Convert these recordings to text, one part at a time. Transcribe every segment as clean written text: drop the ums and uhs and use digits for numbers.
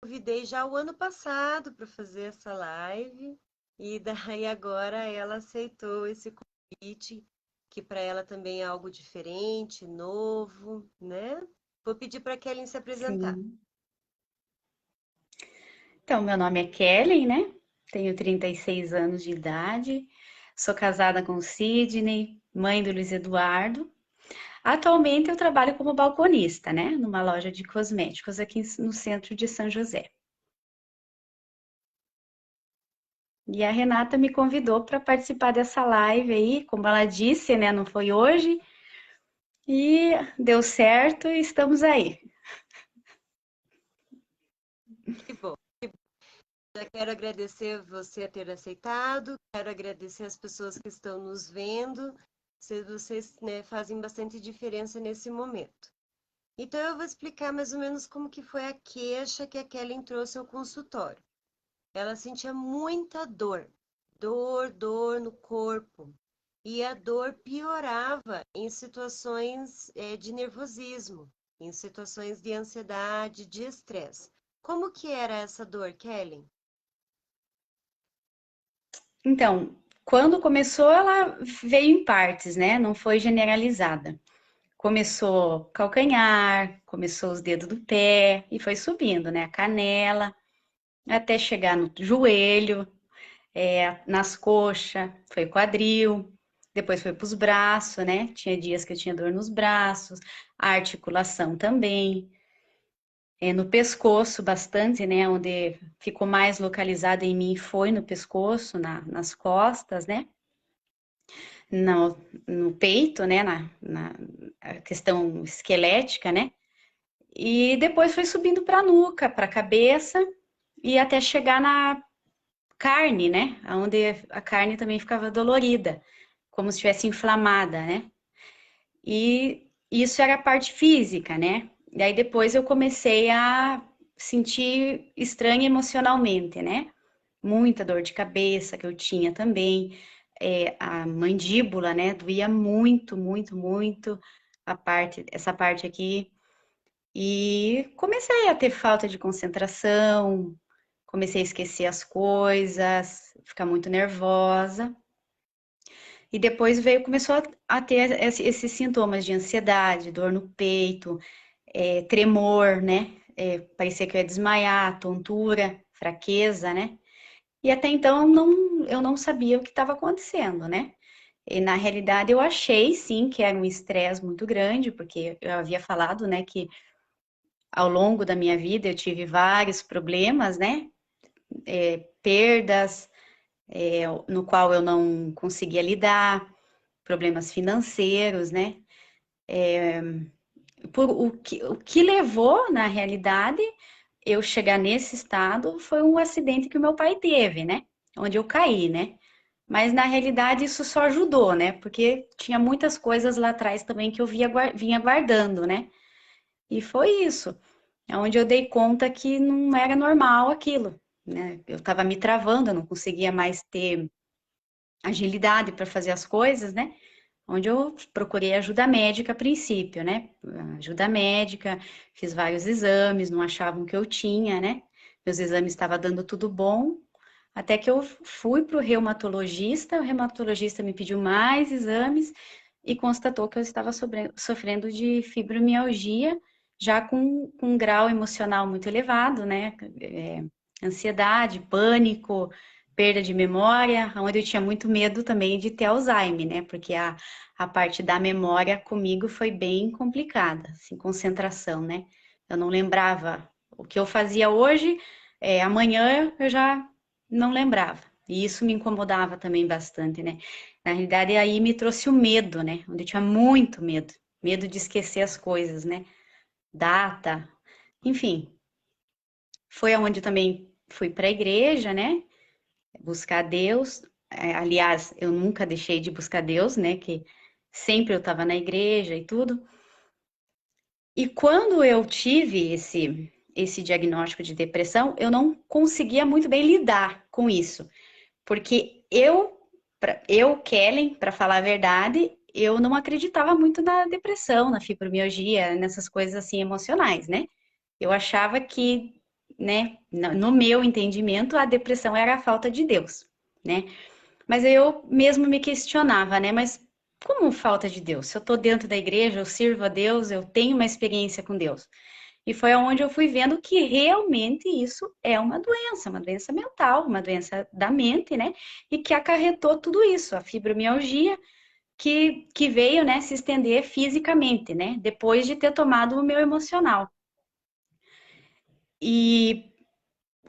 convidei já o ano passado para fazer essa live e daí agora ela aceitou esse convite, que para ela também é algo diferente, novo, né? Vou pedir para a Kelly se apresentar. Sim. Então, meu nome é Kellen, né? Tenho 36 anos de idade. Sou casada com o Sidney, mãe do Luiz Eduardo. Atualmente eu trabalho como balconista, né? Numa loja de cosméticos aqui no centro de São José. E a Renata me convidou para participar dessa live aí, como ela disse, né? Não foi hoje. E deu certo e estamos aí. Que bom. Já quero agradecer você a ter aceitado, quero agradecer as pessoas que estão nos vendo, vocês, né, fazem bastante diferença nesse momento. Então eu vou explicar mais ou menos como que foi a queixa que a Kelly trouxe ao consultório. Ela sentia muita dor, dor no corpo. E a dor piorava em situações de nervosismo, em situações de ansiedade, de estresse. Como que era essa dor, Kelly? Então, quando começou, ela veio em partes, né? Não foi generalizada. Começou calcanhar, começou os dedos do pé e foi subindo, né? A canela, até chegar no joelho, nas coxas, foi quadril, depois foi para os braços, né? Tinha dias que eu tinha dor nos braços, a articulação também, no pescoço bastante, né? Onde ficou mais localizada em mim foi no pescoço, nas costas, né? No, no peito, né? Na questão esquelética, né? E depois foi subindo para a nuca, para a cabeça e até chegar na carne, né? Onde a carne também ficava dolorida, como se estivesse inflamada, né? E isso era a parte física, né? E aí depois eu comecei a sentir estranho emocionalmente, né? Muita dor de cabeça que eu tinha também, a mandíbula, né? Doía muito essa parte aqui. E comecei a ter falta de concentração, comecei a esquecer as coisas, ficar muito nervosa. E depois começou a ter esses sintomas de ansiedade, dor no peito, tremor, né? Parecia que eu ia desmaiar, tontura, fraqueza, né? E até então eu não sabia o que estava acontecendo, né? E na realidade eu achei sim que era um estresse muito grande, porque eu havia falado, né, que ao longo da minha vida eu tive vários problemas, né? Perdas, no qual eu não conseguia lidar, problemas financeiros, né? O que levou, na realidade, eu chegar nesse estado foi um acidente que o meu pai teve, né? Onde eu caí, né? Mas na realidade isso só ajudou, né? Porque tinha muitas coisas lá atrás também que eu vinha guardando, né? E foi isso. É onde eu dei conta que não era normal aquilo, né? Eu estava me travando, eu não conseguia mais ter agilidade para fazer as coisas, né? Onde eu procurei ajuda médica a princípio, né? Ajuda médica, fiz vários exames, não achavam que eu tinha, né? Meus exames estavam dando tudo bom, até que eu fui para o reumatologista me pediu mais exames e constatou que eu estava sofrendo de fibromialgia, já com um grau emocional muito elevado, né? Ansiedade, pânico, perda de memória, onde eu tinha muito medo também de ter Alzheimer, né? Porque a parte da memória comigo foi bem complicada, assim, concentração, né? Eu não lembrava o que eu fazia hoje, amanhã eu já não lembrava. E isso me incomodava também bastante, né? Na realidade, aí me trouxe o medo, né? Onde eu tinha muito medo, medo de esquecer as coisas, né? Data, enfim. Foi aonde eu também fui para a igreja, né? Buscar Deus. Aliás, eu nunca deixei de buscar Deus, né? Que sempre eu estava na igreja e tudo. E quando eu tive esse diagnóstico de depressão, eu não conseguia muito bem lidar com isso, porque Kellen, para falar a verdade, eu não acreditava muito na depressão, na fibromialgia, nessas coisas assim emocionais, né? Eu achava que né, no meu entendimento, a depressão era a falta de Deus, né? Mas eu mesmo me questionava, né? Mas como falta de Deus? Se eu tô dentro da igreja, eu sirvo a Deus, eu tenho uma experiência com Deus. E foi aonde eu fui vendo que realmente isso é uma doença mental, uma doença da mente, né? E que acarretou tudo isso, a fibromialgia, que veio, né, se estender fisicamente, né? Depois de ter tomado o meu emocional. E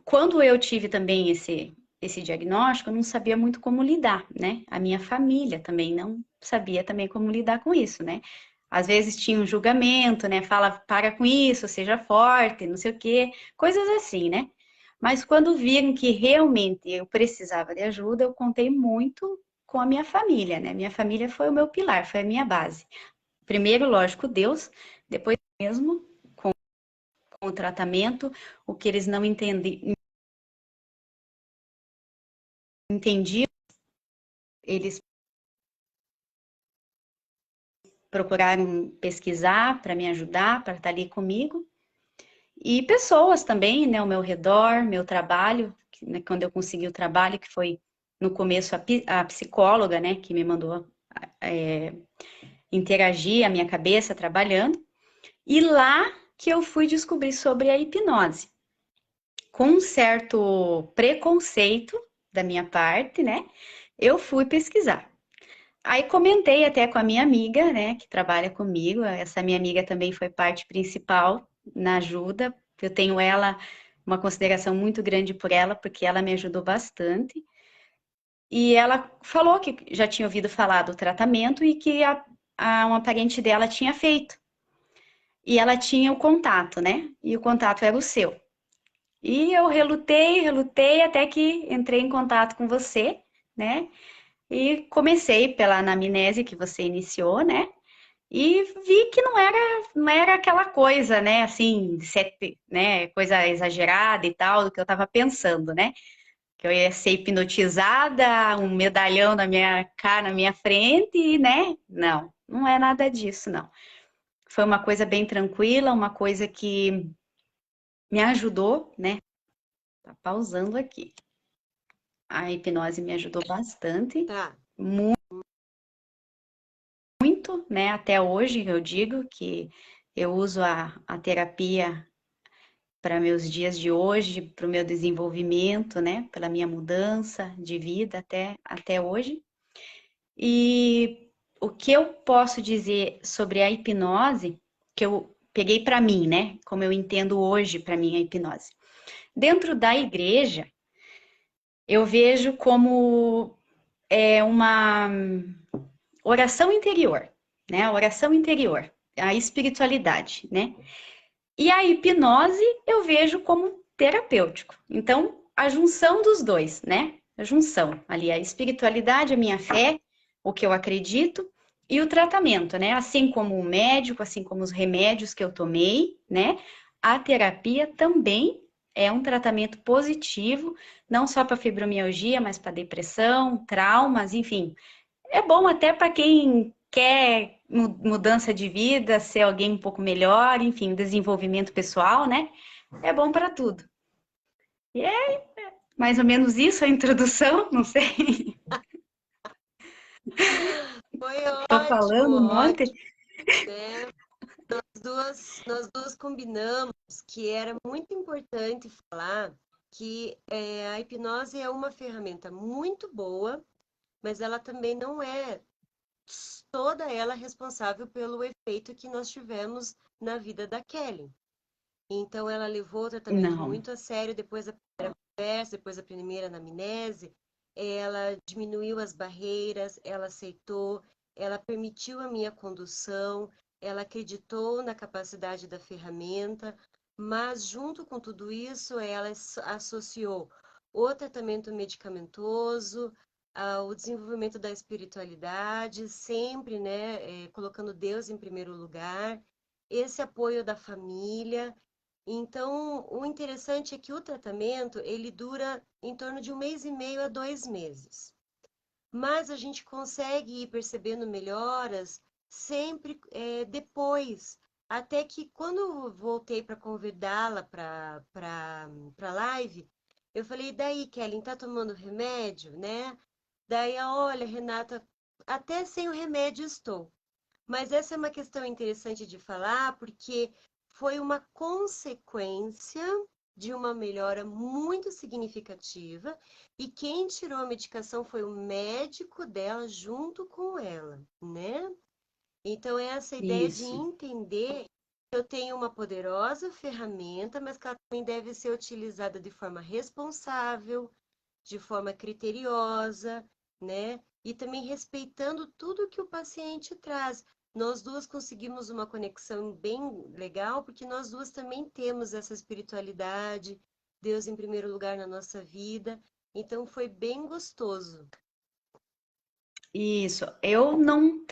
quando eu tive também esse diagnóstico, eu não sabia muito como lidar, né? A minha família também não sabia também como lidar com isso, né? Às vezes tinha um julgamento, né? Fala, para com isso, seja forte, não sei o quê, coisas assim, né? Mas quando viram que realmente eu precisava de ajuda, eu contei muito com a minha família, né? Minha família foi o meu pilar, foi a minha base. Primeiro, lógico, Deus, depois mesmo com o tratamento, o que eles não entendiam, eles procuraram pesquisar para me ajudar, para estar ali comigo. E pessoas também, né, ao meu redor, meu trabalho, né, quando eu consegui o trabalho, que foi no começo a psicóloga, né, que me mandou interagir a minha cabeça trabalhando. E lá que eu fui descobrir sobre a hipnose. Com um certo preconceito da minha parte, né, eu fui pesquisar. Aí comentei até com a minha amiga, né, que trabalha comigo. Essa minha amiga também foi parte principal na ajuda. Eu tenho ela, uma consideração muito grande por ela, porque ela me ajudou bastante. E ela falou que já tinha ouvido falar do tratamento e que uma parente dela tinha feito. E ela tinha o contato, né? E o contato era o seu. E eu relutei, relutei, até que entrei em contato com você, né? E comecei pela anamnese que você iniciou, né? E vi que não era aquela coisa, né? Assim, né? Coisa exagerada e tal, do que eu estava pensando, né? Que eu ia ser hipnotizada, um medalhão na minha cara, na minha frente, né? Não, não é nada disso, não. Foi uma coisa bem tranquila, uma coisa que me ajudou, né? Tá pausando aqui. A hipnose me ajudou bastante, Tá. muito, né? Até hoje eu digo que eu uso a terapia para meus dias de hoje, para o meu desenvolvimento, né? Pela minha mudança de vida até hoje. E o que eu posso dizer sobre a hipnose, que eu peguei para mim, né? Como eu entendo hoje para mim a hipnose. Dentro da igreja, eu vejo como uma oração interior, né? A oração interior, a espiritualidade, né? E a hipnose eu vejo como terapêutico. Então, a junção dos dois, né? A junção ali, a espiritualidade, a minha fé, o que eu acredito e o tratamento, né? Assim como o médico, assim como os remédios que eu tomei, né? A terapia também é um tratamento positivo, não só para fibromialgia, mas para depressão, traumas, enfim. É bom até para quem quer mudança de vida, ser alguém um pouco melhor, enfim, desenvolvimento pessoal, né? É bom para tudo. E é mais ou menos isso a introdução, não sei. Foi Tô ótimo, falando um monte. ótimo, né? Nós duas combinamos que era muito importante falar que a hipnose é uma ferramenta muito boa, mas ela também não é toda ela responsável pelo efeito que nós tivemos na vida da Kelly. Então, ela levou o tratamento Não, muito a sério depois da primeira conversa, depois da primeira anamnese. Ela diminuiu as barreiras, ela aceitou, ela permitiu a minha condução, ela acreditou na capacidade da ferramenta, mas, junto com tudo isso, ela associou o tratamento medicamentoso, o desenvolvimento da espiritualidade, sempre, né, colocando Deus em primeiro lugar, esse apoio da família. Então, o interessante é que o tratamento ele dura em torno de 1 mês e meio a 2 meses. Mas a gente consegue ir percebendo melhoras sempre depois. Até que quando eu voltei para convidá-la para live. Eu falei, e daí, Kelly, tá tomando remédio, né? Daí, olha, Renata, até sem o remédio estou. Mas essa é uma questão interessante de falar, porque foi uma consequência de uma melhora muito significativa, e quem tirou a medicação foi o médico dela junto com ela, né? Então, é essa ideia de Isso. entender que eu tenho uma poderosa ferramenta, mas que ela também deve ser utilizada de forma responsável, de forma criteriosa, né? E também respeitando tudo que o paciente traz. Nós duas conseguimos uma conexão bem legal, porque nós duas também temos essa espiritualidade, Deus em primeiro lugar na nossa vida. Então foi bem gostoso. Isso. Eu não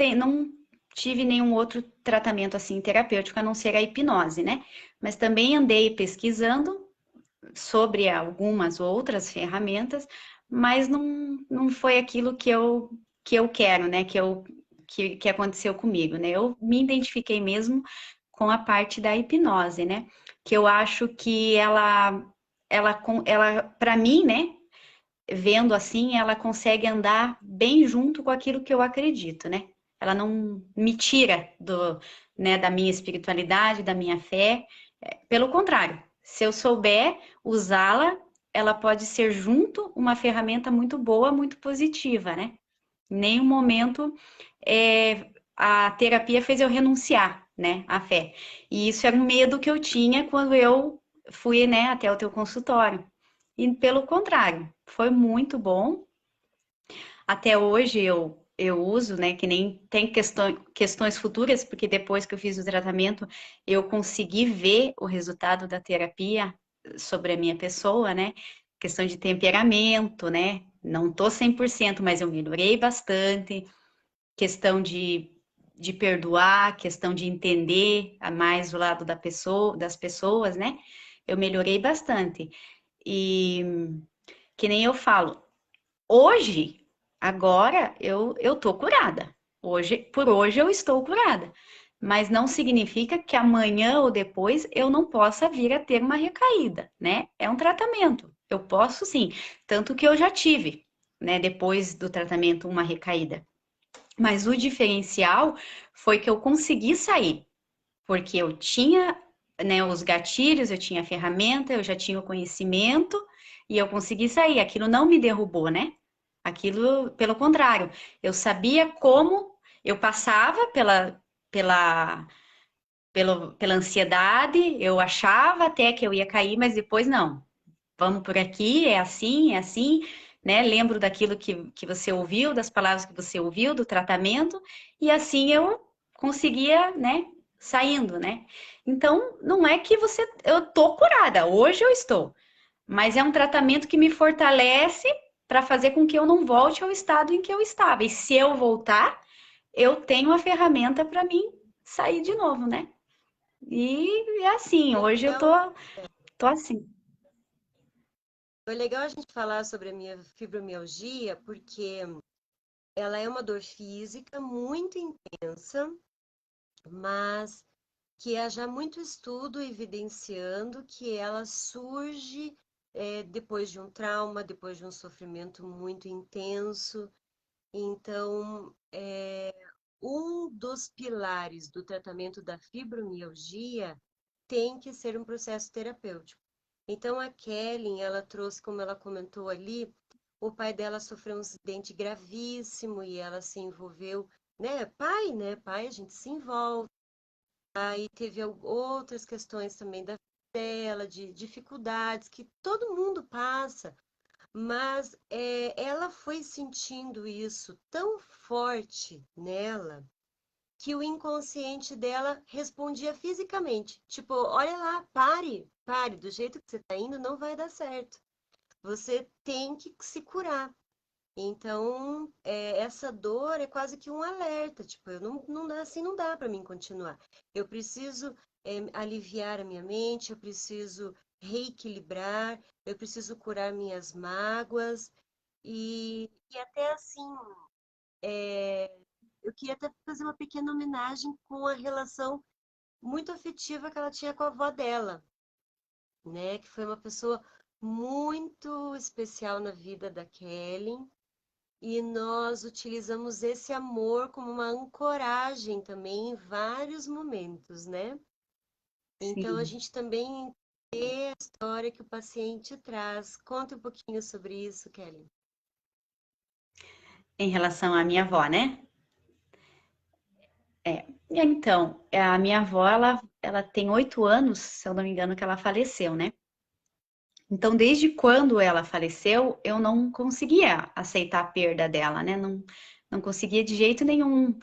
tive nenhum outro tratamento assim terapêutico a não ser a hipnose, né? Mas também andei pesquisando sobre algumas outras ferramentas, mas não foi aquilo que eu quero, né? Que aconteceu comigo, né? Eu me identifiquei mesmo com a parte da hipnose, né? Que eu acho que ela para mim, né? Vendo assim, ela consegue andar bem junto com aquilo que eu acredito, né? Ela não me tira né, da minha espiritualidade, da minha fé. Pelo contrário, se eu souber usá-la, ela pode ser junto uma ferramenta muito boa, muito positiva, né? Em nenhum momento a terapia fez eu renunciar, né, à fé. E isso era um medo que eu tinha quando eu fui, né, até o teu consultório. E pelo contrário, foi muito bom. Até hoje eu uso, né? Que nem tem questões futuras, porque depois que eu fiz o tratamento, eu consegui ver o resultado da terapia sobre a minha pessoa, né? Questão de temperamento, né? Não tô 100%, mas eu melhorei bastante. Questão de perdoar, questão de entender a mais o lado da pessoa, das pessoas, né? Eu melhorei bastante. E que nem eu falo, hoje, agora, eu tô curada. Por hoje eu estou curada. Mas não significa que amanhã ou depois eu não possa vir a ter uma recaída, né? É um tratamento. Eu posso sim. Tanto que eu já tive, né, depois do tratamento, uma recaída. Mas o diferencial foi que eu consegui sair, porque eu tinha, né, os gatilhos, eu tinha a ferramenta, eu já tinha o conhecimento e eu consegui sair. Aquilo não me derrubou, né? Aquilo, pelo contrário, eu sabia como eu passava pela, pela ansiedade, eu achava até que eu ia cair, mas depois não. Vamos por aqui, é assim, né? Lembro daquilo que você ouviu, das palavras que você ouviu, do tratamento, e assim eu conseguia, né? Saindo, né? Então, não é que eu tô curada, hoje eu estou, mas é um tratamento que me fortalece para fazer com que eu não volte ao estado em que eu estava. E se eu voltar, eu tenho a ferramenta para mim sair de novo, né? E é assim, hoje eu Legal, tô assim. foi legal a gente falar sobre a minha fibromialgia, porque ela é uma dor física muito intensa, mas que há já muito estudo evidenciando que ela surge depois de um trauma, depois de um sofrimento muito intenso. Então, um dos pilares do tratamento da fibromialgia tem que ser um processo terapêutico. Então, a Kelly, ela trouxe, como ela comentou ali, o pai dela sofreu um acidente gravíssimo e ela se envolveu, né? Pai, né? Pai, a gente se envolve. Aí teve outras questões também da dela, de dificuldades que todo mundo passa, mas ela foi sentindo isso tão forte nela que o inconsciente dela respondia fisicamente. Tipo, olha lá, pare, pare, do jeito que você está indo não vai dar certo. Você tem que se curar. Então, essa dor é quase que um alerta, tipo, eu não dá, assim não dá para mim continuar. Eu preciso aliviar a minha mente, eu preciso reequilibrar, eu preciso curar minhas mágoas e até assim, eu queria até fazer uma pequena homenagem com a relação muito afetiva que ela tinha com a avó dela, né? Que foi uma pessoa muito especial na vida da Kelly. E nós utilizamos esse amor como uma ancoragem também em vários momentos, né? Então a Sim. gente também vê a história que o paciente traz. Conta um pouquinho sobre isso, Kelly. Em relação à minha avó, né? Então, a minha avó, ela tem 8 anos, se eu não me engano, que ela faleceu, né? Então, desde quando ela faleceu, eu não conseguia aceitar a perda dela, né? Não conseguia de jeito nenhum.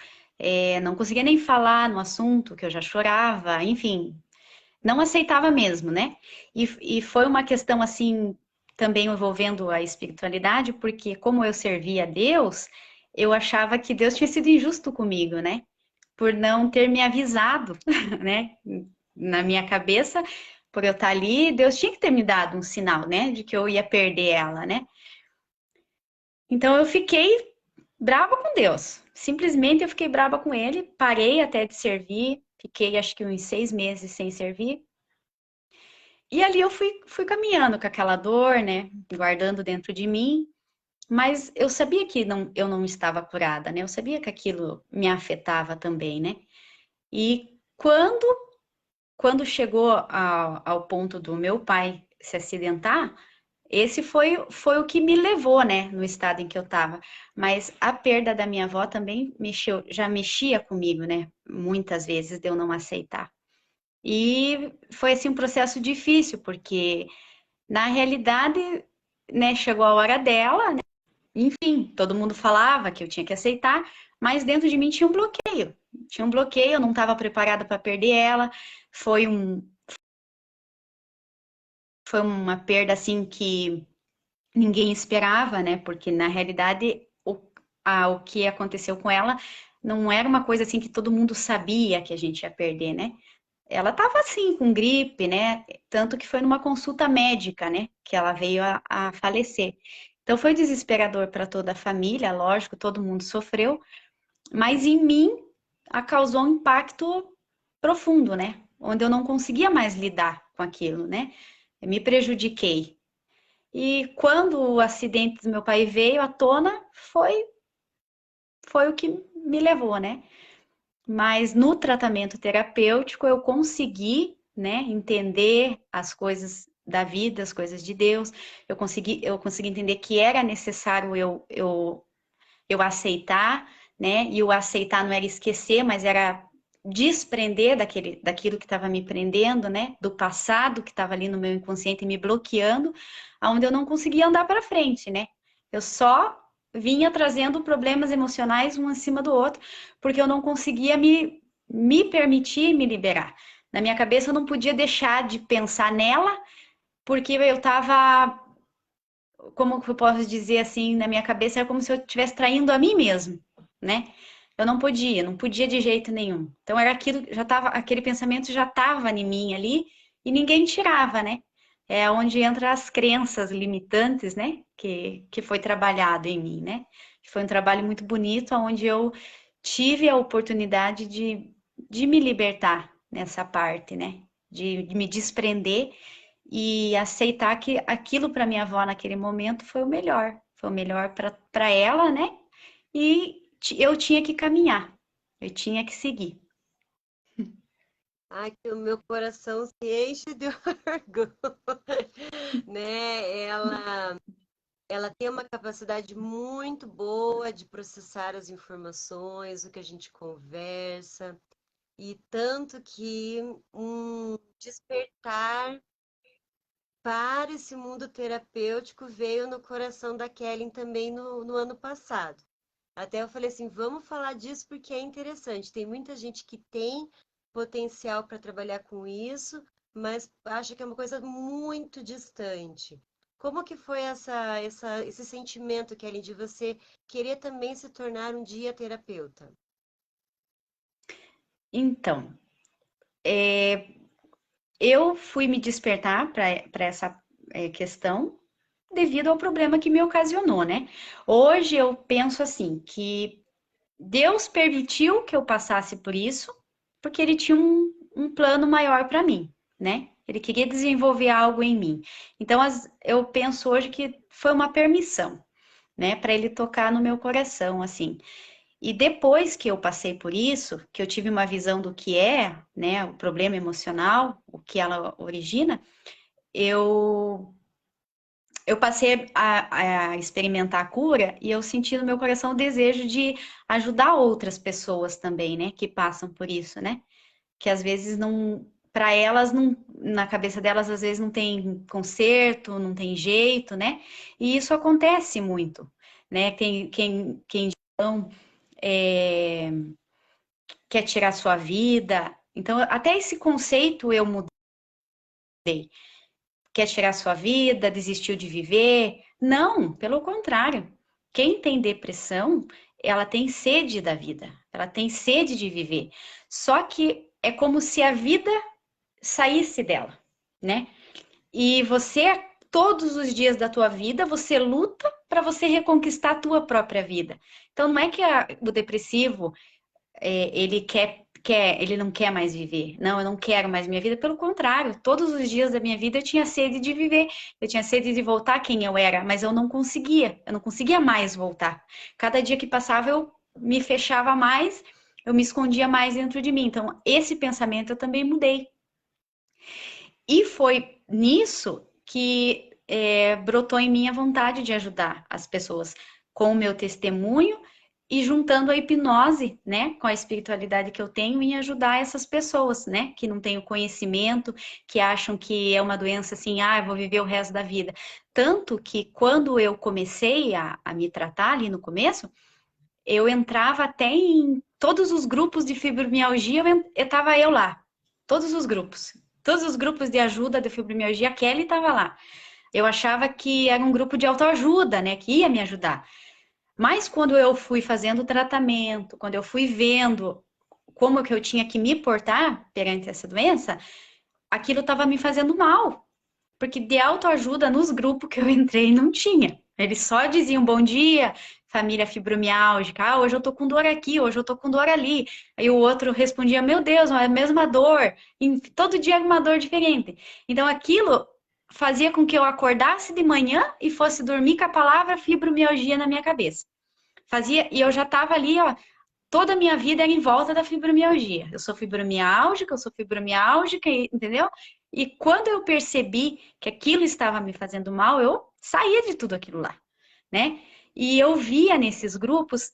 Não conseguia nem falar no assunto, que eu já chorava, enfim, não aceitava mesmo, né? E foi uma questão assim, também envolvendo a espiritualidade, porque como eu servia a Deus, eu achava que Deus tinha sido injusto comigo, né? Por não ter me avisado, né? Na minha cabeça, por eu estar ali, Deus tinha que ter me dado um sinal, né? De que eu ia perder ela, né? Então eu fiquei brava com Deus. Simplesmente eu fiquei brava com ele, parei até de servir, fiquei acho que uns 6 meses sem servir. E ali eu fui caminhando com aquela dor, né? Guardando dentro de mim. Mas eu sabia que eu não estava curada, né? Eu sabia que aquilo me afetava também, né? E quando chegou ao ponto do meu pai se acidentar, esse foi o que me levou, né, no estado em que eu estava. Mas a perda da minha avó também já mexia comigo, né? Muitas vezes de eu não aceitar. E foi assim um processo difícil, porque na realidade, né, chegou a hora dela, né? Enfim, todo mundo falava que eu tinha que aceitar, mas dentro de mim tinha um bloqueio. Tinha um bloqueio, eu não estava preparada para perder ela. Foi um, foi uma perda assim que ninguém esperava, né? Porque na realidade o que aconteceu com ela não era uma coisa assim que todo mundo sabia que a gente ia perder, né? Ela estava assim com gripe, né? Tanto que foi numa consulta médica, né? Que ela veio a falecer. Então foi desesperador para toda a família, lógico, todo mundo sofreu, mas em mim causou um impacto profundo, né? Onde eu não conseguia mais lidar com aquilo, né? Eu me prejudiquei. E quando o acidente do meu pai veio à tona, foi o que me levou, né? Mas no tratamento terapêutico eu consegui, né, entender as coisas da vida, as coisas de Deus. Eu consegui entender que era necessário eu aceitar, né? E o aceitar não era esquecer, mas era desprender daquilo que estava me prendendo, né? Do passado que estava ali no meu inconsciente me bloqueando, aonde eu não conseguia andar para frente, né? Eu só vinha trazendo problemas emocionais um em cima do outro, porque eu não conseguia me permitir me liberar. Na minha cabeça eu não podia deixar de pensar nela, porque eu estava, como eu posso dizer assim, na minha cabeça era como se eu estivesse traindo a mim mesmo, né? Eu não podia de jeito nenhum. Então era aquilo, já tava, aquele pensamento já estava em mim ali e ninguém tirava, né? É onde entra as crenças limitantes, né? Que foi trabalhado em mim, né? Que foi um trabalho muito bonito, onde eu tive a oportunidade de me libertar nessa parte, né? De me desprender e aceitar que aquilo para minha avó naquele momento foi o melhor para ela, né? E eu tinha que caminhar, eu tinha que seguir. Ai, que o meu coração se enche de orgulho, né? Ela tem uma capacidade muito boa de processar as informações, o que a gente conversa, e tanto que um despertar para esse mundo terapêutico veio no coração da Kelly também no ano passado. Até eu falei assim, vamos falar disso porque é interessante. Tem muita gente que tem potencial para trabalhar com isso, mas acha que é uma coisa muito distante. Como que foi esse sentimento, Kelly, de você querer também se tornar um dia terapeuta? Então, eu fui me despertar para essa questão devido ao problema que me ocasionou, né? Hoje eu penso assim, que Deus permitiu que eu passasse por isso, porque Ele tinha um plano maior para mim, né? Ele queria desenvolver algo em mim. Então, eu penso hoje que foi uma permissão, né, para ele tocar no meu coração, assim. E depois que eu passei por isso, que eu tive uma visão do que é, né, o problema emocional, o que ela origina, eu eu passei a experimentar a cura e eu senti no meu coração o desejo de ajudar outras pessoas também, né, que passam por isso, né? Que às vezes não, para elas não, na cabeça delas às vezes não tem conserto, não tem jeito, né? E isso acontece muito, né? Tem quem então, é, quer tirar sua vida. Então, até esse conceito eu mudei. Quer tirar sua vida, desistiu de viver? Não, pelo contrário. Quem tem depressão, ela tem sede da vida, ela tem sede de viver. Só que é como se a vida saísse dela, né? E você, todos os dias da tua vida, você luta para você reconquistar a tua própria vida. Então, não é que o depressivo ele ele não quer mais viver. Não, eu não quero mais minha vida. Pelo contrário, todos os dias da minha vida eu tinha sede de viver. Eu tinha sede de voltar quem eu era, mas eu não conseguia. Eu não conseguia mais voltar. Cada dia que passava eu me fechava mais, eu me escondia mais dentro de mim. Então, esse pensamento eu também mudei. E foi nisso que brotou em mim a vontade de ajudar as pessoas com o meu testemunho e juntando a hipnose, né, com a espiritualidade que eu tenho em ajudar essas pessoas, né, que não têm o conhecimento, que acham que é uma doença assim, eu vou viver o resto da vida. Tanto que quando eu comecei a me tratar ali no começo, eu entrava até em todos os grupos de fibromialgia, estava eu lá, todos os grupos. Todos os grupos de ajuda de fibromialgia, a Kelly estava lá. Eu achava que era um grupo de autoajuda, né, que ia me ajudar. Mas quando eu fui fazendo o tratamento, quando eu fui vendo como que eu tinha que me portar perante essa doença, aquilo estava me fazendo mal. Porque de autoajuda nos grupos que eu entrei não tinha. Eles só diziam bom dia, família fibromialgica, hoje eu tô com dor aqui, hoje eu tô com dor ali. Aí o outro respondia, meu Deus, é a mesma dor, todo dia é uma dor diferente. Então aquilo fazia com que eu acordasse de manhã e fosse dormir com a palavra fibromialgia na minha cabeça. Fazia, e eu já estava ali, ó, toda a minha vida era em volta da fibromialgia. Eu sou fibromialgica, entendeu? E quando eu percebi que aquilo estava me fazendo mal, eu saía de tudo aquilo lá, né? E eu via nesses grupos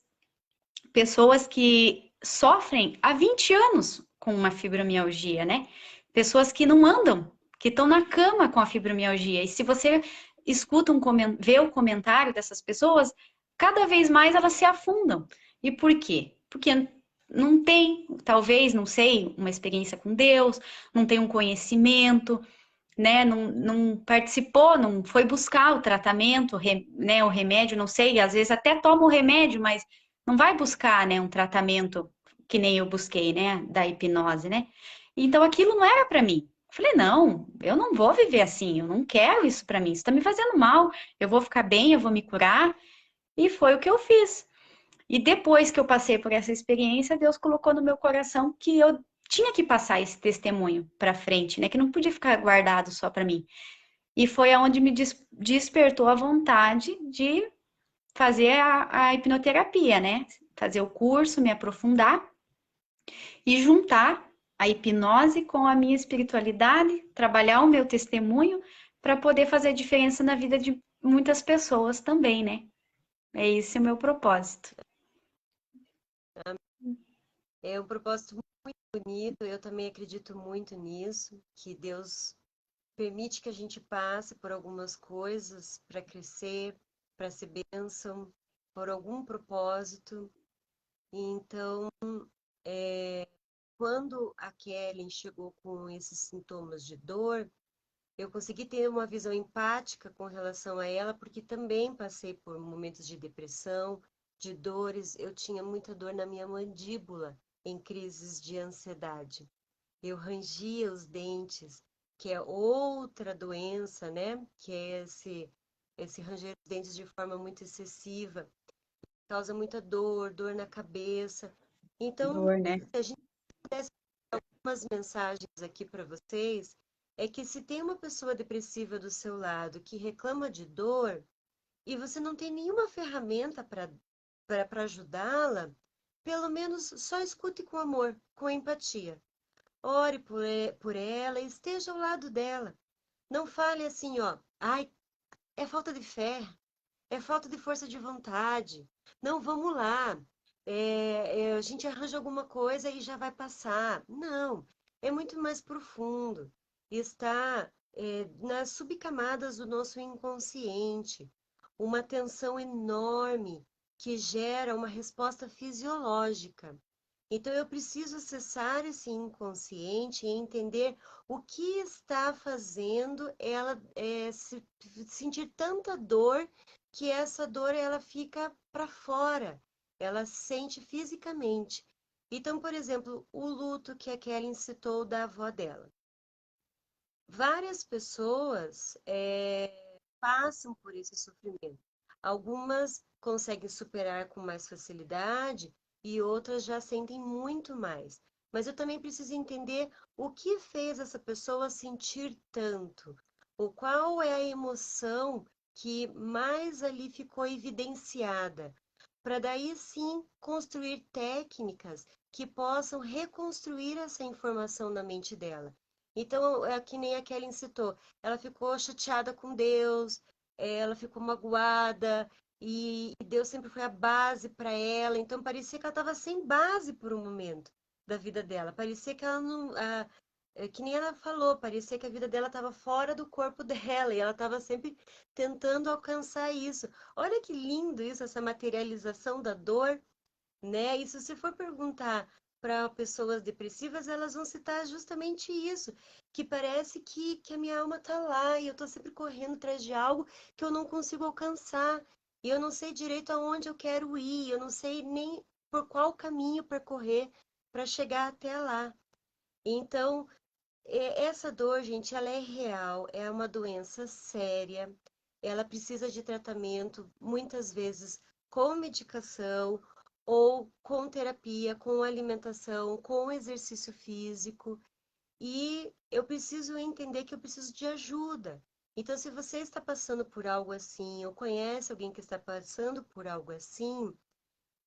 pessoas que sofrem há 20 anos com uma fibromialgia, né? Pessoas que não andam, que estão na cama com a fibromialgia. E se você escuta vê o comentário dessas pessoas, cada vez mais elas se afundam. E por quê? Porque não tem, talvez, não sei, uma experiência com Deus, não tem um conhecimento, né? Não participou, não foi buscar o tratamento, né? O remédio, não sei, às vezes até toma o remédio, mas não vai buscar, né? Um tratamento que nem eu busquei, né? Da hipnose, né? Então aquilo não era para mim. Eu falei, não, eu não vou viver assim, eu não quero isso para mim, isso tá me fazendo mal, eu vou ficar bem, eu vou me curar. E foi o que eu fiz. E depois que eu passei por essa experiência, Deus colocou no meu coração que eu tinha que passar esse testemunho para frente, né? Que não podia ficar guardado só para mim. E foi aonde me despertou a vontade de fazer a hipnoterapia, né? Fazer o curso, me aprofundar e juntar a hipnose com a minha espiritualidade, trabalhar o meu testemunho para poder fazer diferença na vida de muitas pessoas também, né? É esse o meu propósito. É um propósito muito bonito, eu também acredito muito nisso, que Deus permite que a gente passe por algumas coisas para crescer, para ser bênção, por algum propósito. Então, quando a Kelly chegou com esses sintomas de dor, eu consegui ter uma visão empática com relação a ela, porque também passei por momentos de depressão, de dores. Eu tinha muita dor na minha mandíbula em crises de ansiedade. Eu rangia os dentes, que é outra doença, né? Que é esse ranger os dentes de forma muito excessiva. Causa muita dor, dor na cabeça. Então, Dor, né? se a gente pudesse dar algumas mensagens aqui para vocês, é que se tem uma pessoa depressiva do seu lado que reclama de dor e você não tem nenhuma ferramenta para ajudá-la, pelo menos só escute com amor, com empatia. Ore por ela e esteja ao lado dela. Não fale assim, ó, ai, é falta de fé, é falta de força de vontade. Não, vamos lá. A gente arranja alguma coisa e já vai passar. Não, é muito mais profundo. Está, nas subcamadas do nosso inconsciente. Uma tensão enorme que gera uma resposta fisiológica. Então, eu preciso acessar esse inconsciente e entender o que está fazendo ela sentir tanta dor que essa dor ela fica para fora, ela sente fisicamente. Então, por exemplo, o luto que a Kelly citou da avó dela. Várias pessoas passam por esse sofrimento. Algumas conseguem superar com mais facilidade e outras já sentem muito mais. Mas eu também preciso entender o que fez essa pessoa sentir tanto, ou qual é a emoção que mais ali ficou evidenciada, para daí sim construir técnicas que possam reconstruir essa informação na mente dela. Então, é que nem a Kelly citou, ela ficou chateada com Deus, ela ficou magoada, e Deus sempre foi a base para ela, então parecia que ela estava sem base por um momento da vida dela, parecia que ela não, que nem ela falou, parecia que a vida dela estava fora do corpo dela, e ela estava sempre tentando alcançar isso. Olha que lindo isso, essa materialização da dor, né? E se você for perguntar para pessoas depressivas, elas vão citar justamente isso, que parece que a minha alma está lá e eu estou sempre correndo atrás de algo que eu não consigo alcançar. E eu não sei direito aonde eu quero ir, eu não sei nem por qual caminho percorrer para chegar até lá. Então, essa dor, gente, ela é real, é uma doença séria, ela precisa de tratamento, muitas vezes com medicação ou com terapia, com alimentação, com exercício físico, e eu preciso entender que eu preciso de ajuda. Então, se você está passando por algo assim, ou conhece alguém que está passando por algo assim,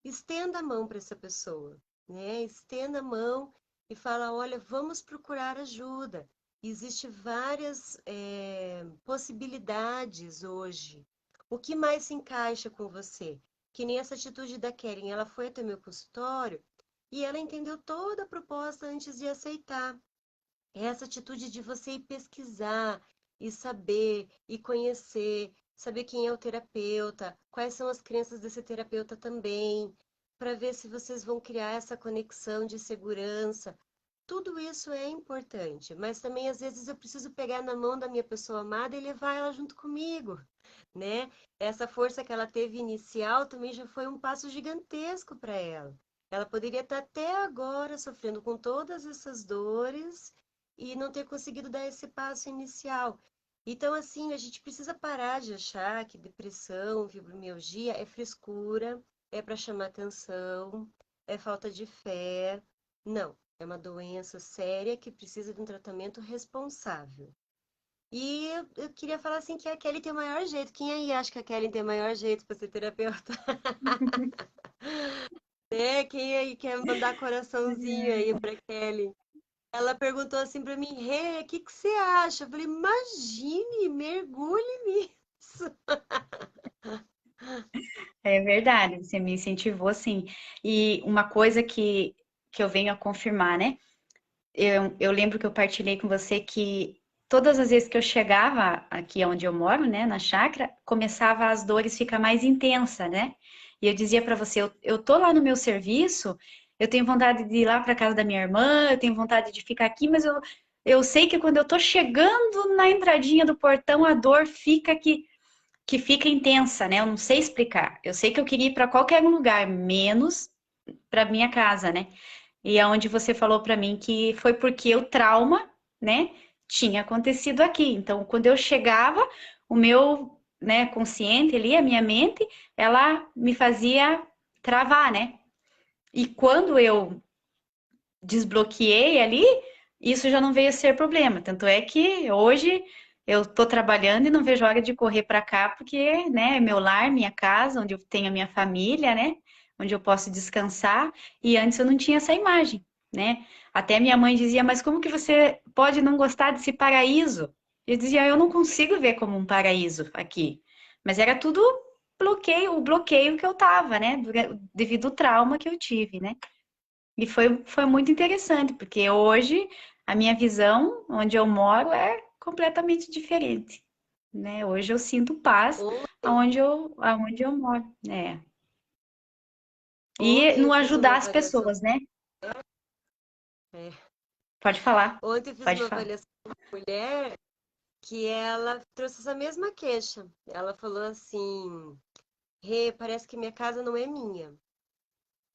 estenda a mão para essa pessoa, né? Estenda a mão e fala, olha, vamos procurar ajuda. Existem várias possibilidades hoje. O que mais se encaixa com você? Que nem essa atitude da Keren, ela foi até meu consultório e ela entendeu toda a proposta antes de aceitar. É essa atitude de você ir pesquisar e saber e conhecer, saber quem é o terapeuta, quais são as crenças desse terapeuta também, para ver se vocês vão criar essa conexão de segurança. Tudo isso é importante, mas também às vezes eu preciso pegar na mão da minha pessoa amada e levar ela junto comigo, né? Essa força que ela teve inicial também já foi um passo gigantesco para ela. Ela poderia estar até agora sofrendo com todas essas dores e não ter conseguido dar esse passo inicial. Então, assim, a gente precisa parar de achar que depressão, fibromialgia é frescura, é para chamar atenção, é falta de fé. Não, é uma doença séria que precisa de um tratamento responsável. E eu queria falar assim que a Kelly tem o maior jeito. Quem aí acha que a Kelly tem o maior jeito para ser terapeuta? É, quem aí quer mandar coraçãozinho aí para Kelly? Ela perguntou assim para mim, Rê, o que que você acha? Eu falei, imagine, mergulhe nisso. É verdade, você me incentivou, sim. E uma coisa que eu venho a confirmar, né? Eu lembro que eu partilhei com você que todas as vezes que eu chegava aqui onde eu moro, né, na chácara, começava as dores ficar mais intensa, né? E eu dizia para você, eu tô lá no meu serviço, eu tenho vontade de ir lá para casa da minha irmã, eu tenho vontade de ficar aqui, mas eu sei que quando eu tô chegando na entradinha do portão, a dor fica que fica intensa, né? Eu não sei explicar. Eu sei que eu queria ir para qualquer lugar, menos para minha casa, né? E é onde você falou para mim que foi porque o trauma, né, tinha acontecido aqui. Então, quando eu chegava, o meu, né, consciente ali, a minha mente, ela me fazia travar, né? E quando eu desbloqueei ali, isso já não veio a ser problema. Tanto é que hoje eu estou trabalhando e não vejo hora de correr para cá, porque, né, é meu lar, minha casa, onde eu tenho a minha família, né, onde eu posso descansar. E antes eu não tinha essa imagem, né? Até minha mãe dizia, mas como que você pode não gostar desse paraíso? Eu dizia, eu não consigo ver como um paraíso aqui. Mas era tudo bloqueio, o bloqueio que eu tava, né, devido ao trauma que eu tive, né? E foi muito interessante, porque hoje a minha visão, onde eu moro, é completamente diferente, né? Hoje eu sinto paz Ontem, aonde eu moro, né? E ontem eu no fiz uma ajudar as avaliação. pessoas, né? É, Pode falar, ontem eu fiz pode uma falar. avaliação com uma mulher que ela trouxe essa mesma queixa. Ela falou assim: Rê, parece que minha casa não é minha.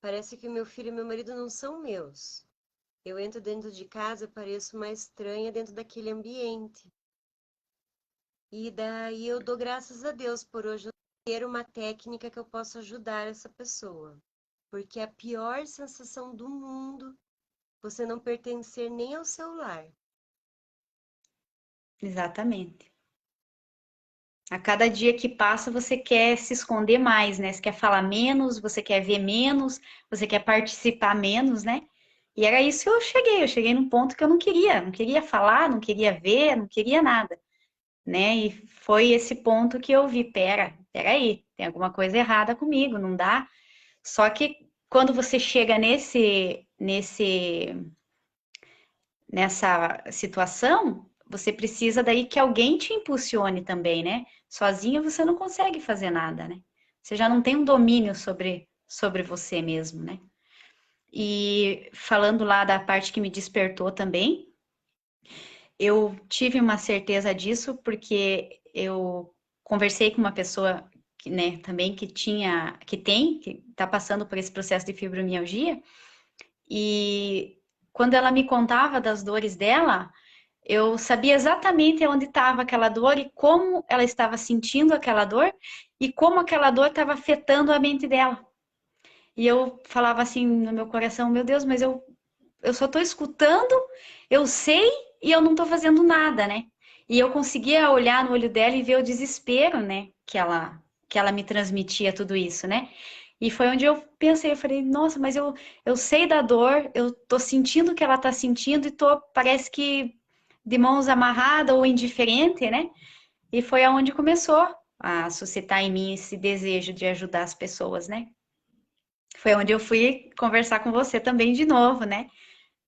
Parece que meu filho e meu marido não são meus. Eu entro dentro de casa, pareço uma estranha dentro daquele ambiente. E daí eu dou graças a Deus por hoje eu ter uma técnica que eu possa ajudar essa pessoa. Porque a pior sensação do mundo, você não pertencer nem ao seu lar. Exatamente. A cada dia que passa, você quer se esconder mais, né? Você quer falar menos, você quer ver menos, você quer participar menos, né? E era isso que eu cheguei num ponto que eu não queria falar, não queria ver, não queria nada, né? E foi esse ponto que eu vi, pera aí, tem alguma coisa errada comigo, não dá. Só que quando você chega nessa situação, você precisa daí que alguém te impulsione também, né? Sozinha você não consegue fazer nada, né? Você já não tem um domínio sobre você mesmo, né? E falando lá da parte que me despertou também, eu tive uma certeza disso porque eu conversei com uma pessoa que, né, também que está passando por esse processo de fibromialgia, e quando ela me contava das dores dela, eu sabia exatamente onde estava aquela dor e como ela estava sentindo aquela dor e como aquela dor estava afetando a mente dela. E eu falava assim no meu coração, meu Deus, mas eu só estou escutando, eu sei e eu não estou fazendo nada, né? E eu conseguia olhar no olho dela e ver o desespero, né? Que ela me transmitia tudo isso, né? E foi onde eu pensei, eu falei, nossa, mas eu sei da dor, eu tô sentindo o que ela tá sentindo e tô, parece que de mãos amarradas ou indiferente, né? E foi aonde começou a suscitar em mim esse desejo de ajudar as pessoas, né? Foi onde eu fui conversar com você também de novo, né?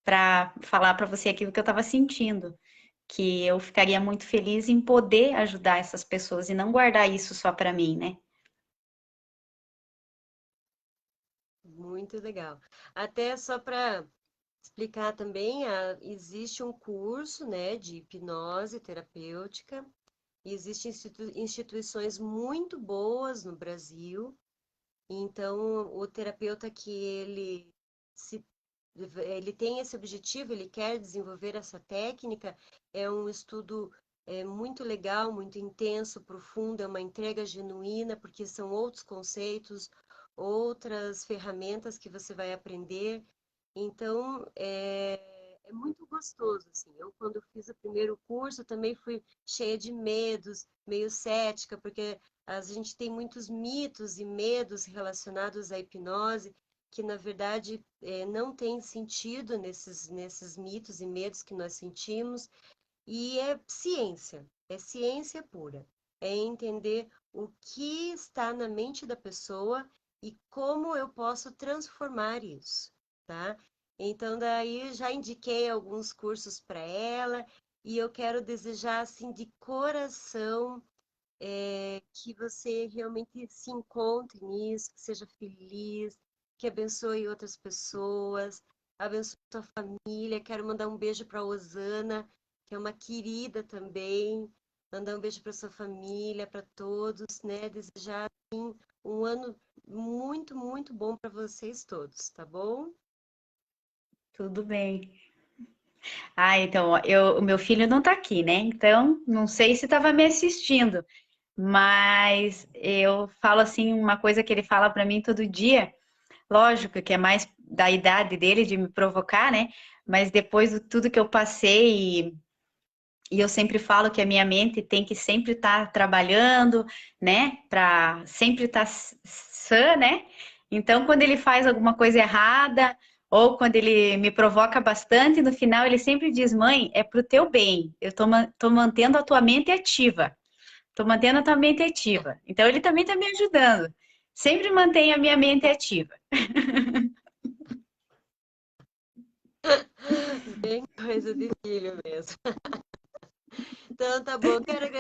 Para falar para você aquilo que eu estava sentindo, que eu ficaria muito feliz em poder ajudar essas pessoas e não guardar isso só para mim, né? Muito legal. Até só para explicar também, existe um curso, né, de hipnose terapêutica. E existem instituições muito boas no Brasil. Então, o terapeuta que se, ele tem esse objetivo, ele quer desenvolver essa técnica, é um estudo muito legal, muito intenso, profundo, é uma entrega genuína, porque são outros conceitos, outras ferramentas que você vai aprender. Então, é muito gostoso, assim. Eu, quando fiz o primeiro curso, também fui cheia de medos, meio cética, porque a gente tem muitos mitos e medos relacionados à hipnose, que na verdade não tem sentido nesses mitos e medos que nós sentimos, e é ciência pura, é entender o que está na mente da pessoa e como eu posso transformar isso, tá? Então, daí já indiquei alguns cursos para ela e eu quero desejar, assim, de coração que você realmente se encontre nisso, que seja feliz, que abençoe outras pessoas, abençoe sua família. Quero mandar um beijo para a Osana, que é uma querida também. Mandar um beijo para sua família, para todos, né? Desejar assim, um ano muito, muito bom para vocês todos, tá bom? Tudo bem. Ah, então, o meu filho não tá aqui, né? Então, não sei se estava me assistindo, mas eu falo assim, uma coisa que ele fala para mim todo dia, lógico que é mais da idade dele de me provocar, né? mas depois de tudo que eu passei, e eu sempre falo que a minha mente tem que sempre estar trabalhando, né? Para sempre estar sã, né? Então, quando ele faz alguma coisa errada, ou quando ele me provoca bastante, no final ele sempre diz: Mãe, é pro teu bem, eu tô mantendo a tua mente ativa. Tô mantendo a tua mente ativa. Então, ele também tá me ajudando. Sempre mantenho a minha mente ativa. Bem coisa de filho mesmo. Então, tá bom. Quero